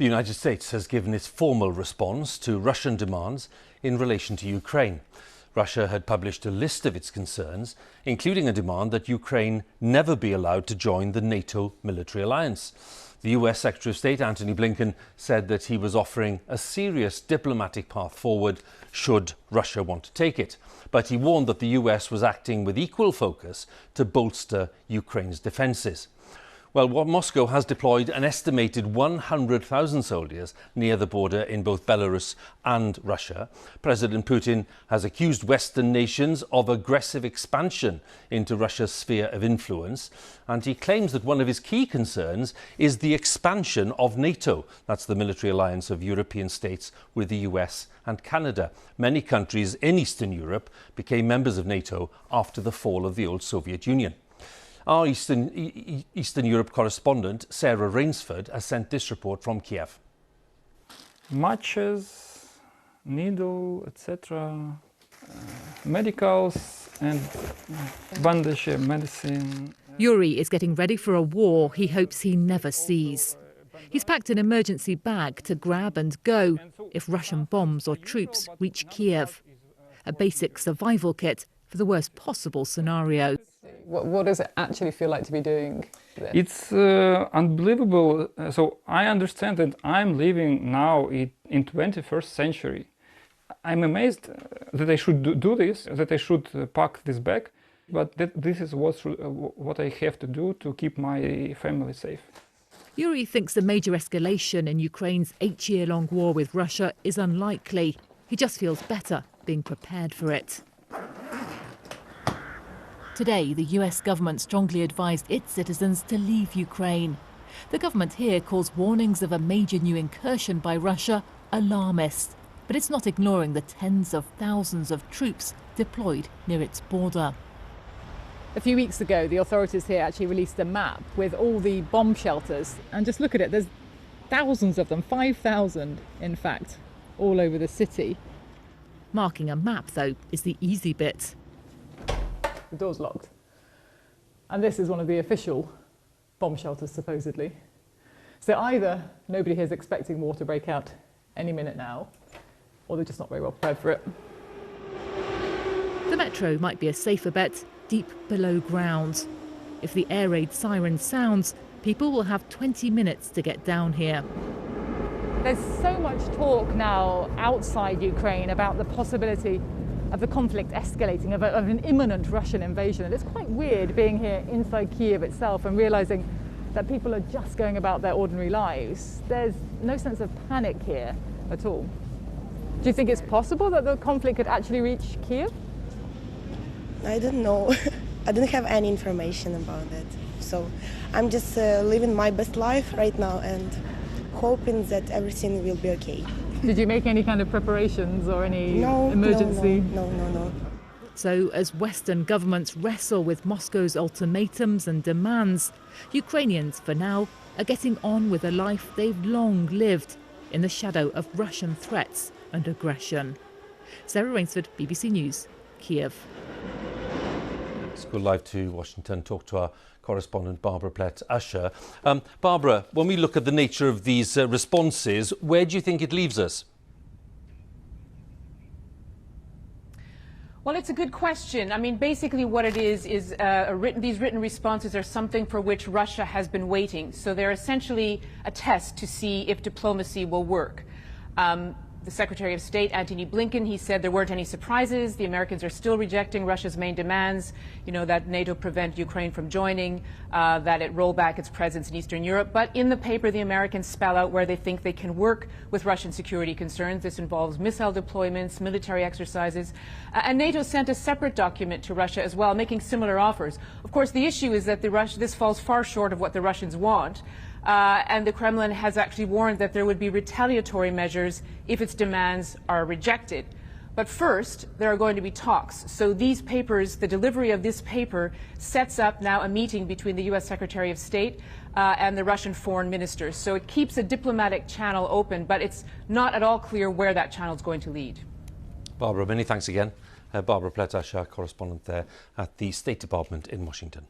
The United States has given its formal response to Russian demands in relation to Ukraine. Russia had published a list of its concerns, including a demand that Ukraine never be allowed to join the NATO military alliance. The US Secretary of State Antony Blinken said that he was offering a serious diplomatic path forward should Russia want to take it. But he warned that the US was acting with equal focus to bolster Ukraine's defences. Well, Moscow has deployed an estimated 100,000 soldiers near the border in both Belarus and Russia. President Putin has accused Western nations of aggressive expansion into Russia's sphere of influence, and he claims that one of his key concerns is the expansion of NATO. That's the military alliance of European states with the US and Canada. Many countries in Eastern Europe became members of NATO after the fall of the old Soviet Union. Our Eastern Europe correspondent, Sarah Rainsford, has sent this report from Kiev. Matches, needle, etc., medicals and bandage, medicine. Yuri is getting ready for a war he hopes he never sees. He's packed an emergency bag to grab and go if Russian bombs or troops reach Kiev. A basic survival kit for the worst possible scenario. What does it actually feel like to be doing this? It's unbelievable. So I understand that I'm living now in 21st century. I'm amazed that I should do this, that I should pack this bag, but this is what I have to do to keep my family safe. Yuri thinks a major escalation in Ukraine's 8-year-long war with Russia is unlikely. He just feels better being prepared for it. Today, the US government strongly advised its citizens to leave Ukraine. The government here calls warnings of a major new incursion by Russia alarmist, but it's not ignoring the tens of thousands of troops deployed near its border. A few weeks ago, the authorities here actually released a map with all the bomb shelters. And just look at it, there's thousands of them, 5,000 in fact, all over the city. Marking a map, though, is the easy bit. The door's locked. And this is one of the official bomb shelters, supposedly. So either nobody here is expecting war to break out any minute now, or they're just not very well prepared for it. The metro might be a safer bet deep below ground. If the air raid siren sounds, people will have 20 minutes to get down here. There's so much talk now outside Ukraine about the possibility of the conflict escalating, of an imminent Russian invasion. And it's quite weird being here inside Kiev itself and realising that people are just going about their ordinary lives. There's no sense of panic here at all. Do you think it's possible that the conflict could actually reach Kiev? I don't know. I don't have any information about it. So I'm just living my best life right now and hoping that everything will be okay. Did you make any kind of preparations or any emergency? No. So as Western governments wrestle with Moscow's ultimatums and demands, Ukrainians, for now, are getting on with a life they've long lived in the shadow of Russian threats and aggression. Sarah Rainsford, BBC News, Kiev. Let's go live to Washington, talk to our correspondent Barbara Plett-Usher. Barbara, when we look at the nature of these responses, where do you think it leaves us? Well, it's a good question. I mean, basically what it is these written responses are something for which Russia has been waiting. So they're essentially a test to see if diplomacy will work. The Secretary of State, Antony Blinken, he said there weren't any surprises. The Americans are still rejecting Russia's main demands, that NATO prevent Ukraine from joining, that it roll back its presence in Eastern Europe. But in the paper, the Americans spell out where they think they can work with Russian security concerns. This involves missile deployments, military exercises. And NATO sent a separate document to Russia as well, making similar offers. Of course, the issue is that this falls far short of what the Russians want. And the Kremlin has actually warned that there would be retaliatory measures if its demands are rejected. But first, there are going to be talks. So these papers, the delivery of this paper, sets up now a meeting between the U.S. Secretary of State and the Russian foreign ministers. So it keeps a diplomatic channel open, but it's not at all clear where that channel is going to lead. Barbara, many thanks again. Barbara Plett-Usher, correspondent there at the State Department in Washington.